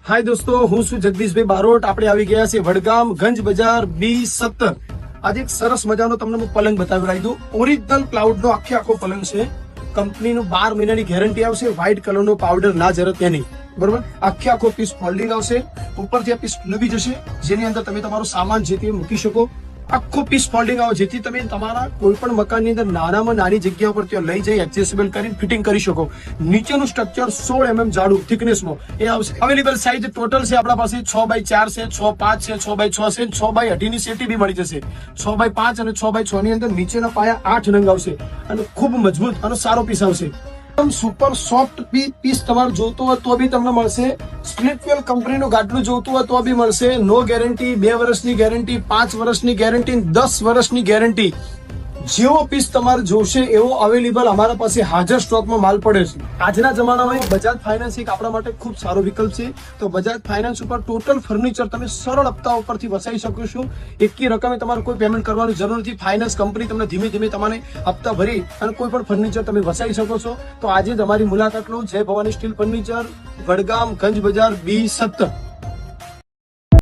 હાય દોસ્તો, હું છું જગદીશભાઈ બારોટ. આપણે આવી ગયા છે વડગામ ગંજ બજાર B17. આજે એક સરસ મજાનો તમને હું પલંગ બતાવી રહી દઉં. ઓરિજિનલ ક્લાઉડ નો આખો પલંગ છે. કંપનીનું 12 મહિનાની ગેરંટી આવશે. વ્હાઇટ કલરનો પાવડર ના જરત એની, બરોબર. આખો પીસ ફોલ્ડિંગ આવશે. ઉપરથી આ પીસ ખુલી જશે, જેની અંદર તમે તમારો સામાન જે તે મૂકી શકો. આખો પીસ ફોલ્ડિંગ આવે, જેથી તમે તમારા કોઈ પણ મકાનની અંદર નાનામાં નાની જગ્યા પર ત્યાં લઈ જઈ એડજસ્ટેબલ કરીને ફિટિંગ કરી શકો. નીચેનું સ્ટ્રક્ચર 16 mm જાડું થિકનેસમાં એ આવશે. અવેલેબલ સાઇઝ ટોટલ છે આપણા પાસે 6x4 છે, 6x5 છે, 6x6 છે, 6x18 ની સેટી બી મળી જશે. 6x5 અને 6x6 ની અંદર નીચેના પાયા 8 નંગ આવશે અને ખૂબ મજબૂત અને સારો પીસ આવશે. સુપર સોફ્ટ પીસ તમારે જોતું હોય તો બી તમને મળશે. સ્પ્લિટવેલ કંપનીનું ગાટલું જોતું હોય તો બી મળશે. નો ગેરંટી, 2 વર્ષની ગેરંટી, 5 વર્ષની ગેરંટી, 10 વર્ષની ગેરંટી. જેવો પીસ તમારે જોશે એવો અવેલેબલ અમારા પાસે હાજર સ્ટોકમાં માલ પડે છે. આજના જમાનામાં બજાજ ફાઇનાન્સ એક આપણા માટે ખૂબ સારો વિકલ્પ છે. તો બજાજ ફાઇનાન્સ ઉપર ટોટલ ફર્નિચર તમે સરળ હપ્તા ઉપરથી વસાવી શકો છો. એકી રકમે તમારે કોઈ પેમેન્ટ કરવાની જરૂર નથી. ફાઇનાન્સ કંપની તમને ધીમે ધીમે તમારે હપ્તા ભરી અને કોઈ પણ ફર્નિચર તમે વસાવી શકો છો. તો આજે જ અમારી મુલાકાત લો. જય ભવાની સ્ટીલ ફર્નિચર, વડગામ ગંજ બજાર B17.